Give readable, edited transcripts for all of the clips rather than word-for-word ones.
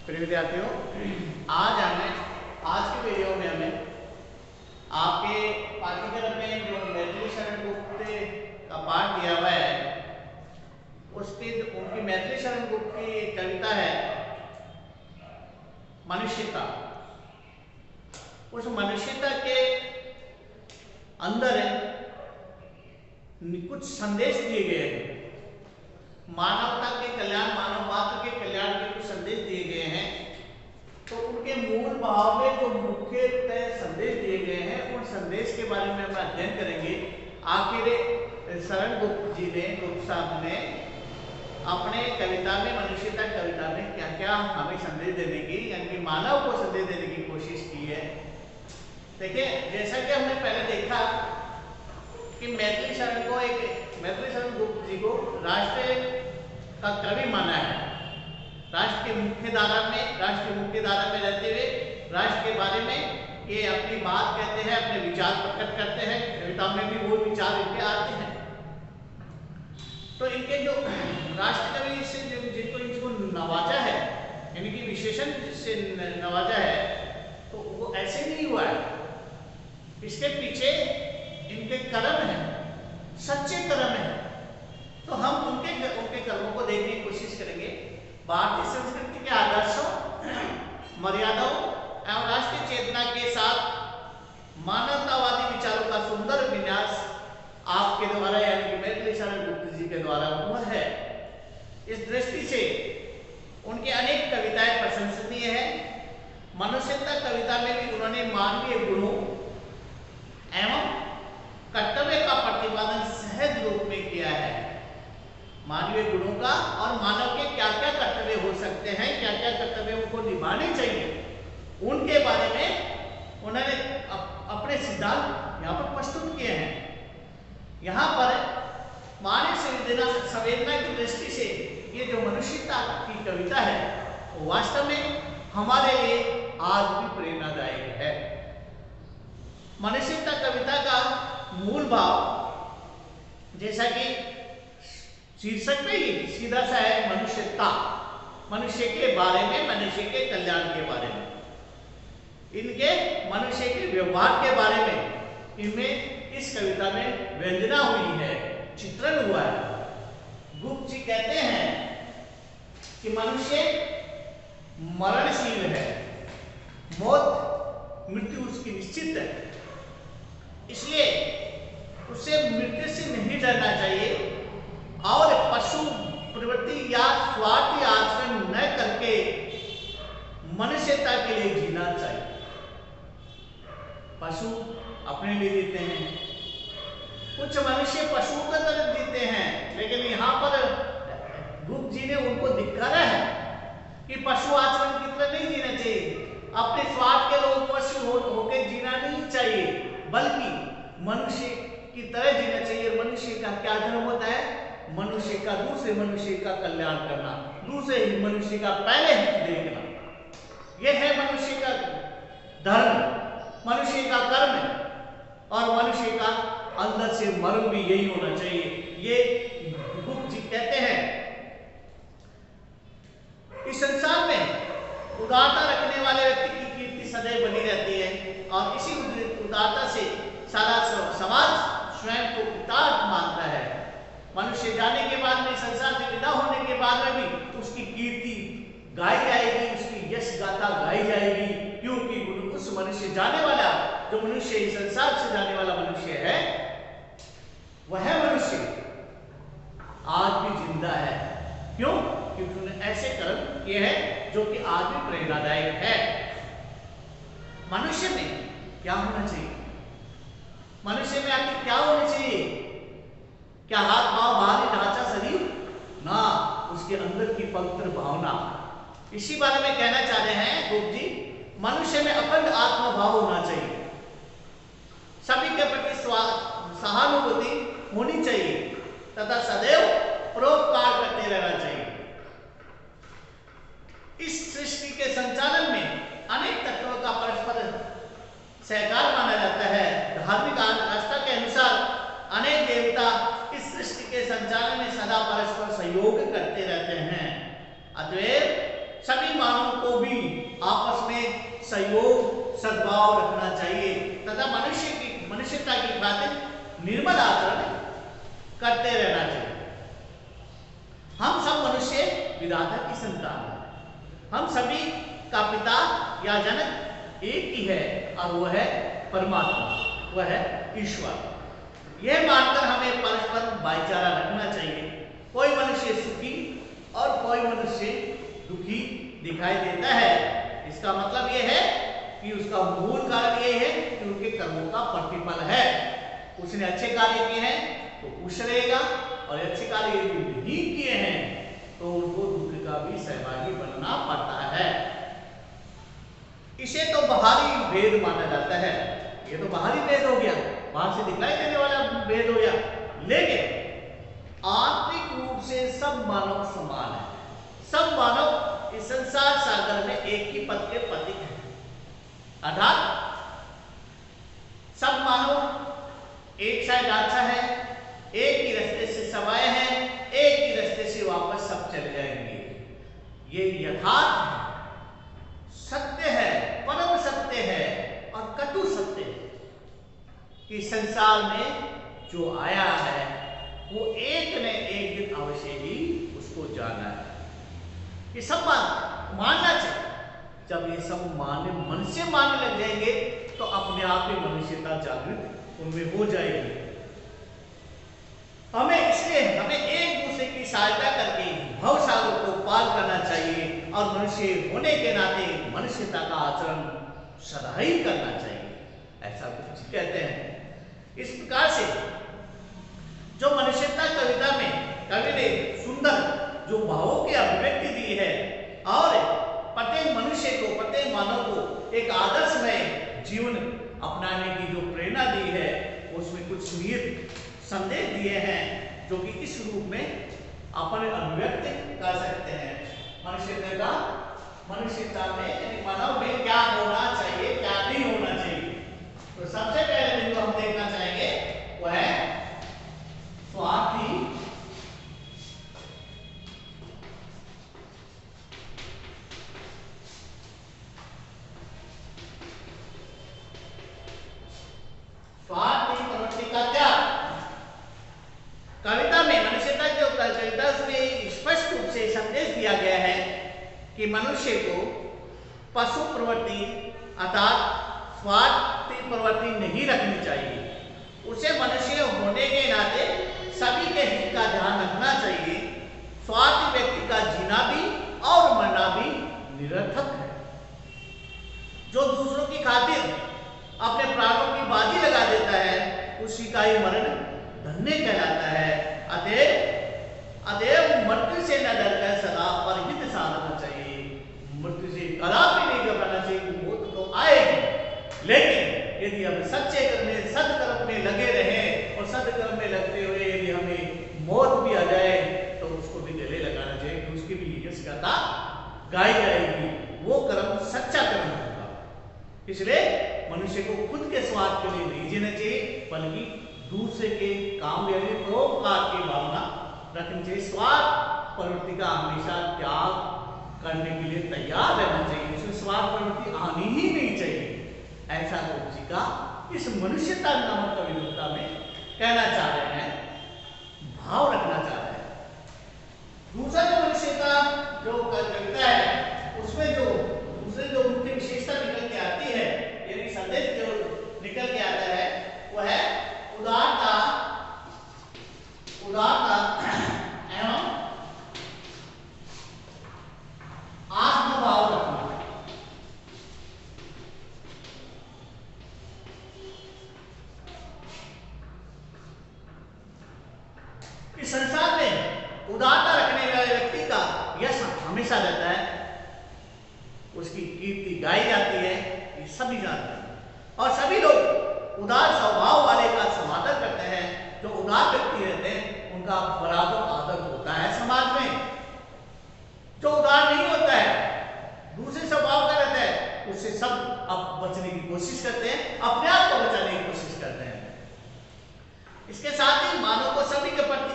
प्रिय विद्यार्थियों, आज की वीडियो में हमें आपके पाठ्यक्रम में जो मैथिली शरण गुप्त का पाठ दिया हुआ है उनकी मैथिली शरण गुप्त की एक कविता है मनुष्यता। उस मनुष्यता के अंदर कुछ संदेश दिए गए हैं। मानवता के कल्याण, मानव मात्र के कल्याण के कुछ संदेश दिए गए हैं। तो उनके मूल भाव में जो मुख्य संदेश दिए गए हैं उन संदेश के बारे में हम अध्ययन करेंगे। आखिर शरण गुप्त साहब ने अपने कविता में, मनुष्यता कविता में क्या क्या हमें संदेश देने की, यानी मानव को संदेश देने की कोशिश की है। देखिए, जैसा कि हमने पहले देखा कि मैथिली शरण गुप्त जी को राष्ट्र का कवि माना है। राष्ट्र के मुख्य धारा में रहते हुए राष्ट्र के बारे में ये अपनी बात कहते हैं, अपने विचार प्रकट करते हैं। कविता में भी वो विचार इनके आते हैं। तो इनके जो राष्ट्र कवि से जिनको नवाजा है, इनकी विशेषण से नवाजा है, तो वो ऐसे नहीं हुआ है। इसके पीछे इनके कर्म है, सच्चे कर्म है। तो हम उनके कर्मों को देखने की कोशिश करेंगे। भारतीय संस्कृति के आदर्शों, मर्यादाओं एवं राष्ट्रीय चेतना के साथ मानवतावादी विचारों का सुंदर विन्यास आपके द्वारा, यानी कि मैथिली शरण गुप्त जी के द्वारा हुआ है। इस दृष्टि से उनकी अनेक कविताएं प्रशंसनीय है। मनुष्यता कविता में भी उन्होंने मानवीय गुणों एवं कर्तव्य का प्रतिपादन सहज रूप में किया है। मानवीय गुणों का और मानव के क्या क्या कर्तव्य हो सकते हैं, क्या क्या कर्तव्य उनको निभाने चाहिए, उनके बारे में उन्होंने अपने सिद्धांत यहाँ पर प्रस्तुत किए हैं। यहाँ पर मानवीय संवेदना की दृष्टि से ये जो मनुष्यता की कविता है वो वास्तव में हमारे लिए आज भी प्रेरणादायक है। मनुष्यता कविता का मूल भाव, जैसा कि शीर्षक में ही सीधा सा है, मनुष्यता, मनुष्य के बारे में, मनुष्य के कल्याण के बारे में, इनके मनुष्य के व्यवहार के बारे में इनमें इस कविता में व्यंजना हुई है, चित्रण हुआ है। गुप्त जी कहते हैं कि मनुष्य मरणशील है, मृत्यु उसकी निश्चित है, इसलिए उसे मृत्यु से नहीं डरना चाहिए और पशु प्रवृत्ति या स्वार्थी आचरण न करके मनुष्यता के लिए जीना चाहिए। पशु अपने लिए जीते हैं, कुछ मनुष्य पशुओं की तरह जीते हैं, लेकिन यहाँ पर गुप्त जी ने उनको धिक्कारा है कि पशु आचरण की तरह नहीं जीना चाहिए। अपने स्वार्थ के लोग पशु होकर जीना नहीं चाहिए, बल्कि मनुष्य की तरह जीना चाहिए। मनुष्य का क्या धर्म होता है? मनुष्य का दूसरे मनुष्य का कल्याण करना, दूसरे मनुष्य का पहले हित देखना, यह है मनुष्य का धर्म, मनुष्य का कर्म, और मनुष्य का अंदर से मर्म भी यही होना चाहिए। ये गुप्त जी कहते हैं। इस संसार में उदारता रखने वाले व्यक्ति की कीर्ति सदैव बनी रहती है और इसी उदारता से सारा समाज स्वयं को कृतार्थ मानता है। मनुष्य जाने के बाद में, संसार से विदा होने के बाद में भी उसकी कीर्ति गाई जाएगी, उसकी यश गाथा गाई जाएगी, क्योंकि उस मनुष्य जाने वाला, जो मनुष्य इस संसार से जाने वाला मनुष्य है, वह मनुष्य आज भी जिंदा है। क्यों? क्योंकि उन्होंने ऐसे कर्म किए हैं जो कि आज भी प्रेरणादायक है। मनुष्य में क्या होना चाहिए? मनुष्य में आखिर क्या होना चाहिए? क्या हाथ पांव बाहरी ढांचा शरीर? ना, उसके अंदर की पवित्र भावना। इसी बारे में कहना चाह रहे हैं गुप्त जी, मनुष्य में अखंड आत्मभाव होना चाहिए, सभी के प्रति सहानुभूति होनी चाहिए तथा सदैव परोपकार करते रहना चाहिए। इस सृष्टि के संचालन में अनेक तत्वों का परस्पर सहकार माना जाता है। धार्मिक आस्था के अनुसार अनेक देवता इस सृष्टि के संचालन में सदा परस्पर सहयोग करते रहते हैं। अतएव सभी मानवों को को भी आपस में सहयोग सद्भाव रखना चाहिए तथा मनुष्यता की खातिर निर्मल आचरण करते रहना चाहिए। हम सब मनुष्य विधाता की संतान हैं। हम सभी का पिता या जनक एक ही है और वह है परमात्मा, वह है ईश्वर। यह मानकर हमें परस्पर भाईचारा रखना चाहिए। कोई मनुष्य सुखी और कोई मनुष्य दुखी दिखाई देता है, इसका मतलब यह है कि उसका मूल कारण यह है कि उनके कर्मों का प्रतिफल है। उसने अच्छे कार्य किए हैं तो खुश रहेगा और अच्छे कार्य यदि नहीं किए हैं तो उनको दुख का भी सहभागी बनना पड़ता है। इसे तो बाहरी भेद माना जाता है। ये तो बाहरी भेद हो गया, बाहर से दिखाई देने वाला भेद हो गया, लेकिन आंतरिक रूप से सब मानव समान है। सब मानव इस संसार सागर में एक ही पद के प्रतीक हैं। अर्थात सब मानव एक शायद अच्छा है, एक ही रास्ते से सब आए हैं, एक ही रास्ते से वापस सब चले जाएंगे। ये यथार्थ है, सत्य है, परम सत्य है और कटु सत्य है कि संसार में जो आया है वो एक न एक दिन अवश्य ही उसको जाना है। ये सब मानना चाहिए। जब ये सब मन से मानने लग जाएंगे तो अपने आप ही मनुष्यता जागृत उनमें हो जाएगी। हमें एक दूसरे की सहायता करके भवसागर को पार करना चाहिए और मनुष्य होने के नाते मनुष्यता का आचरण सदा ही करना चाहिए, ऐसा कुछ कहते हैं। इस प्रकार से जो मनुष्यता कविता में कवि ने सुंदर जो भावों की अभिव्यक्ति दी है और प्रत्येक मनुष्य को, प्रत्येक मानव को एक आदर्शमय जीवन अपनाने की जो प्रेरणा दी है, उसमें कुछ निहित संदेश दिए हैं जो कि इस रूप में अपन अभिव्यक्त कर सकते हैं। मनुष्यता में मानव में क्या होना चाहिए, क्या नहीं होना चाहिए। तो सबसे पहले बिंदु हम देखना चाहेंगे वो है स्वार्थी, स्वार्थी प्रवृत्ति का त्याग। कविता में मनुष्यता जो कविता उसमें स्पष्ट रूप से संदेश दिया गया है कि मनुष्य को पशु प्रवृत्ति अर्थात स्वार्थी प्रवृत्ति नहीं रखनी चाहिए। उसे मनुष्य होने के नाते सभी के हित का ध्यान रखना चाहिए। स्वार्थी व्यक्ति का जीना भी और मरना भी निरर्थक है। जो दूसरों की खातिर अपने प्राणों की बाजी लगा देता है उसी का ही मरण धन्य कहलाता है। अतएव मृत्यु से न डरकर सदा परहित साधना चाहिए। मृत्यु से कदापि नहीं घबराना चाहिए। मौत तो आएगी, लेकिन यदि हम सच्चे सदकर्म में लगे रहें और सदकर्म में लगते हुए यदि हमें मौत भी आ जाए तो उसको भी गले लगाना चाहिए कि उसकी भी यश गाथा गाई जाएगी। वो कर्म सच्चा कर्म होगा। इसलिए मनुष्य को खुद के स्वार्थ के लिए नहीं जीना चाहिए, बल्कि दूसरे के काम यानी परोपकार की भावना रखनी चाहिए। स्वार्थ प्रवृत्ति का हमेशा त्याग करने के लिए तैयार रहना चाहिए। इसमें स्वार्थ प्रवृत्ति आनी ही नहीं चाहिए, ऐसा गुरु जी का इस मनुष्यता नामक कविता में कहना चाह रहे हैं, भाव रखना चाह रहे हैं। दूसरा जो मनुष्यता जो कविता है उसमें जो दूसरे जो मुख्य विशेषता निकल के आती है, यानी संदेश जो निकल के आता है वो है उदारता एवं आत्मभाव रखना। इस संसार में उदारता रखने वाले व्यक्ति का यश हमेशा रहता है, उसकी कीर्ति गाई जाती है, ये सभी जानते हैं। और सभी लोग उदार स्वभाव वाले का समादर करते हैं। जो उदार व्यक्ति रहते हैं उनका बराबर आदर होता है समाज में। जो उदार नहीं होता है, दूसरे स्वभाव का रहता है, उससे सब अब बचने की कोशिश करते हैं, अपने आप को बचाने की कोशिश करते हैं। इसके साथ ही मानव को सभी के प्रति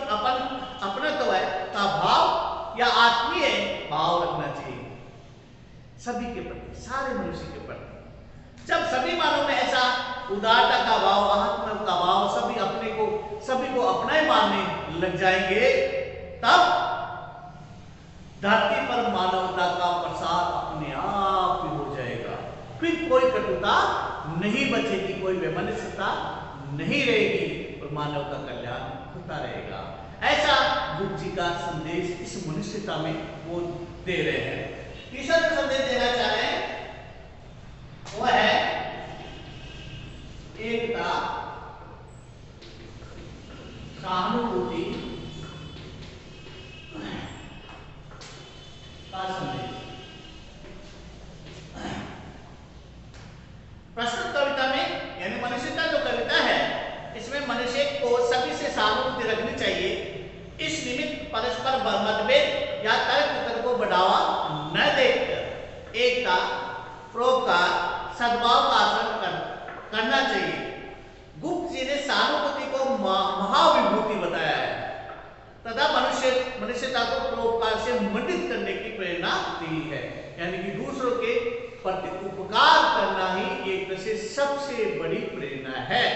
अपनत्व का भाव या आत्मीय भाव रखना चाहिए। सभी के प्रति, सारे मनुष्य के प्रति। जब सभी मानव में ऐसा उदारता का भाव, आत्म का भाव, सभी को अपना ही मानने लग जाएंगे, तब धरती पर मानवता का प्रसार अपने आप ही हो जाएगा। फिर कोई कटुता नहीं बचेगी, कोई वैमनस्यता नहीं रहेगी और मानव का कल्याण होता रहेगा। ऐसा बुद्ध जी का संदेश इस मनुष्यता में वो दे रहे हैं। तीसरा जो संदेश देना चाह रहे हैं वो है एकता, सहानुभूति का संदेश। प्रस्तुत कविता में यानी मनुष्यता जो कविता है, इसमें मनुष्य को सभी से सहानुभूति रखनी चाहिए। इस निमित्त परस्पर मतभेद या तर्क वितर्क को बढ़ावा न देकर एकता, परोपकार, सद्भाव का आचरण करना चाहिए। गुप्त जी ने सहानुभूति को महाविभूति बताया है तथा मनुष्यता को परोपकार से मंडित करने की प्रेरणा दी है। यानी कि दूसरों के प्रति उपकार करना ही एक से सबसे बड़ी प्रेरणा है।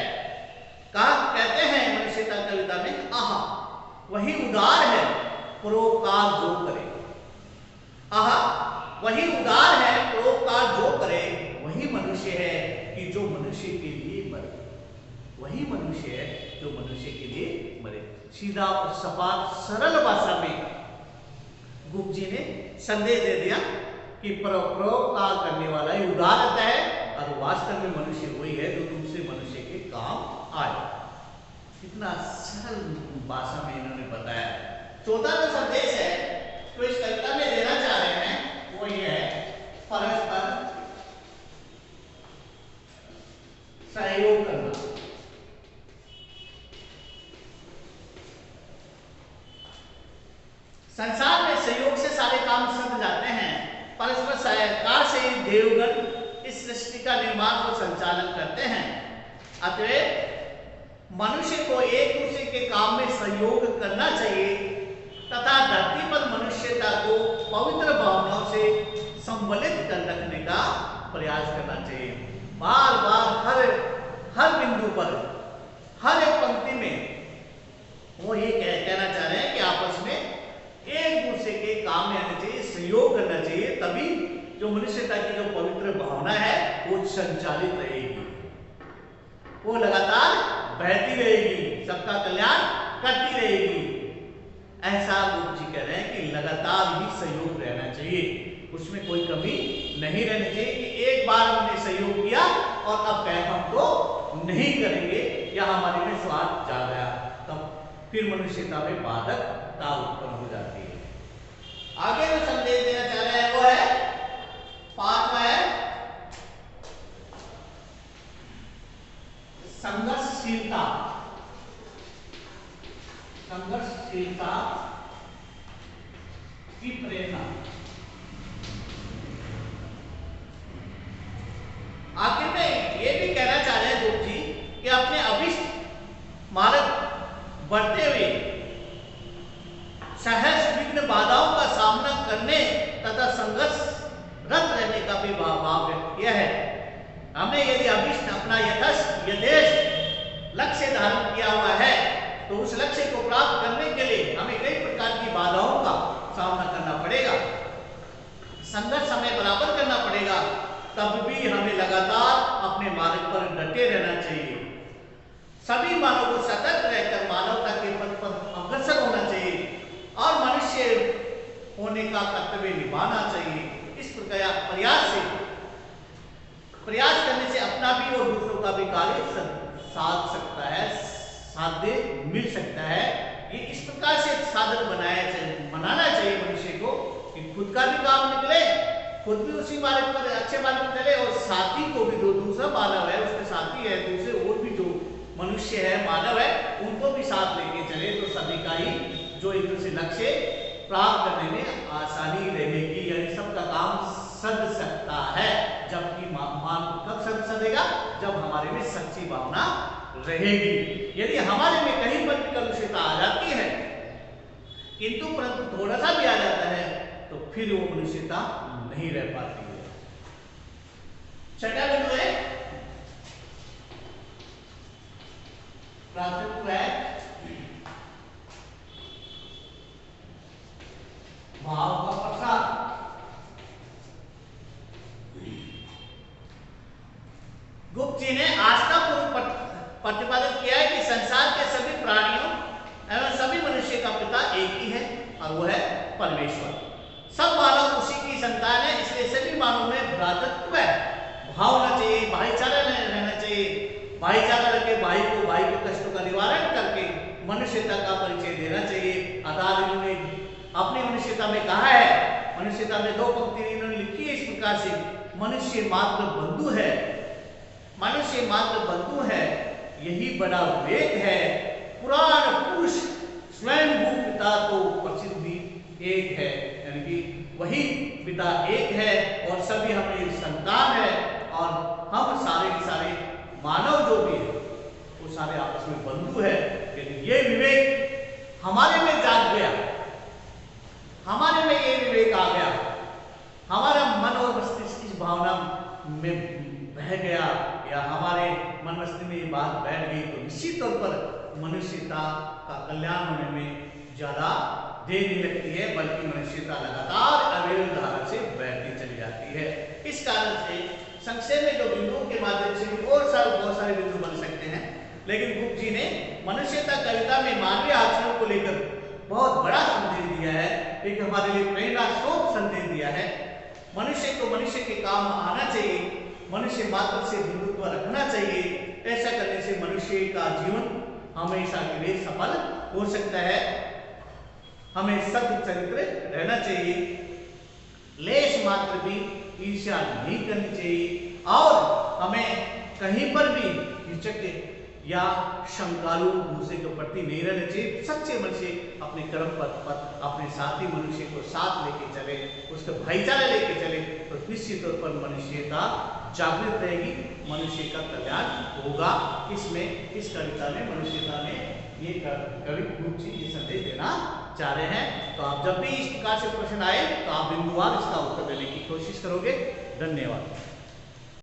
कहते हैं मनुष्यता कविता में, आहा वही उदार है परोपकार जो करे। आहा वही उदार है परोपकार जो करे, वही मनुष्य है कि जो मनुष्य के लिए मरे। वही मनुष्य है जो मनुष्य के लिए मरे। सीधा और सपाट सरल भाषा में गुप्त जी ने संदेश दे दिया कि परोपकार करने वाला ही उदार रहता है और वास्तव में मनुष्य वही है जो दूसरे मनुष्य के काम आए। कितना सरल भाषा में इन्होंने बताया। चौथा जो संदेश है तो इस कविता में देना चाह रहे हैं वो ये है, परस्पर सहयोग करना। संसार में सहयोग से सारे काम सध जाते हैं। परस्पर सहकार से ही देवगण इस सृष्टि का निर्माण और संचालन करते हैं। अतः मनुष्य को एक दूसरे के काम में सहयोग करना चाहिए तथा धरती पर मनुष्यता को पवित्र भावनाओं से संबलित कर रखने का प्रयास करना चाहिए। बार बार हर बिंदु पर, हर एक पंक्ति में वो ये कहना चाह रहे हैं कि आपस में एक दूसरे के काम में आना चाहिए, सहयोग करना चाहिए, तभी जो मनुष्यता की जो पवित्र भावना है वो संचालित रहेगी, वो लगातार बहती रहेगी, सबका कल्याण करती रहेगी। ऐसा गुप्त जी कह रहे हैं कि लगातार ही सहयोग रहना चाहिए, उसमें कोई कमी नहीं रहनी चाहिए कि एक बार हमने सहयोग किया और अब कह हम तो नहीं करेंगे या हमारे में स्वार्थ जा गया, तब फिर मनुष्यता में बाधकता उत्पन्न हो जाती है। आगे जो संदेश देना चाह रहे हैं वो है, पांचवा है संघर्षशीलता। संघर्षशीलता की प्रेरणा। आखिर में ये भी कहना चाह रहे हैं गुप्त जी कि अपने अभिष्ट मार्ग बढ़ते हुए सहर्ष विघ्न बाधाओं का सामना करने तथा संघर्षरत रहने का भी भाव यह है। हमने यदि अभिष्ट अपना यथेष्ट लक्ष्य धारण किया हुआ है तो उस लक्ष्य को प्राप्त करने के लिए हमें कई प्रकार की बाधाओं का सामना करना पड़ेगा, संघर्ष हमें बराबर करना पड़ेगा, तब भी हमें लगातार अपने मार्ग पर डटे रहना चाहिए। सभी मानव को सतर्क रहकर मानवता के पथ पर अग्रसर होना चाहिए और मनुष्य होने का कर्तव्य निभाना चाहिए। इस प्रकार प्रयास करने से अपना भी और दूसरों का भी कार्य साध सकता है, साध्य मिल सकता है। ये इस प्रकार से साधन बनाना चाहिए मनुष्य को कि खुद का भी काम निकले, खुद भी उसी मार्ग पर अच्छे मार्ग पर चले और साथी को भी, जो दूसरा मानव है उसके साथी है, दूसरे और भी जो मनुष्य है, मानव है, उनको भी साथ लेके चले तो सभी का ही जो एक दूसरे लक्ष्य प्राप्त करने में आसानी रहेगी, यानी सबका काम सध सकता है। जबकि मान कब सधेगा? जब हमारे में सच्ची भावना रहेगी। यदि हमारे में कहीं पर भी कलुषता आ जाती है किंतु परंतु थोड़ा सा भी आ जाता है तो फिर वो मनुष्यता नहीं रह पाती है। छठा बिंदु है भ्रातृत्व भाव का प्रसार। गुप्त जी ने आस्थापूर्वक प्रतिपादित किया है कि संसार के सभी प्राणियों एवं सभी मनुष्य का पिता एक ही है और वो है परमेश्वर। सब मानव उसी की संतान है, इसलिए सभी मानव में भ्रातृत्व भाव होना चाहिए, भाईचारा रहना चाहिए। भाईचारा रखे भाई के कष्टों का निवारण करके मनुष्यता का परिचय देना चाहिए। अतः इन्होंने अपनी मनुष्यता में कहा है, मनुष्यता में 2 पंक्ति इन्होंने लिखी है इस प्रकार से, मनुष्य मात्र बंधु है, मनुष्य मात्र बंधु है, यही बड़ा विवेक है। पुराण पुरुष स्वयं भू पिता तो प्रसिद्धि एक है, यानी कि वही पिता एक है और सभी हमारे संतान है और हम सारे के सारे मानव जो भी है वो सारे आपस में बंधु है। यदि ये विवेक हमारे में जाग गया, हमारे में ये विवेक आ गया, हमारा मन और मस्तिष्क इस भावना में बह गया या हमारे मन मस्तिष्क में ये बात बैठ गई, तो निश्चित तौर पर मनुष्यता का कल्याण होने में ज्यादा देर नहीं लगती है, बल्कि मनुष्यता लगातार अविरल धारा से बढ़ती चली जाती है। इस कारण से संक्षेप में जो बिंदुओं के माध्यम से बहुत सारे बिंदु बन सकते हैं, लेकिन गुप्त जी ने मनुष्यता कविता में मानवीय आचरण को लेकर बहुत बड़ा संदेश दिया है, एक हमारे लिए प्रेरणा स्रोत संदेश दिया है। मनुष्य को मनुष्य के काम आना चाहिए, मनुष्य मात्र से बंधुत्व रखना चाहिए। ऐसा करने से मनुष्य का जीवन हमेशा के लिए सफल हो सकता है। हमें सत्य चरित्र रहना चाहिए, लेश मात्र भी ईर्ष्या नहीं करनी चाहिए और हमें कहीं पर भी हिचक या शंकालु दूसरे के प्रति नहीं रहना चाहिए। सच्चे मनुष्य अपने कर्म पथ पर अपने साथी मनुष्य को साथ लेके चले, उसका भाईचारा लेके चले, तो निश्चित तौर पर मनुष्यता जागृत रहेगी, मनुष्य का कल्याण होगा। इसमें इस कविता में मनुष्यता में ये कवि गुप्त जी ये संदेश देना चाह रहे हैं। तो आप जब भी इस प्रकार से प्रश्न आए तो आप बिंदुवार इसका उत्तर देने की कोशिश करोगे। धन्यवाद।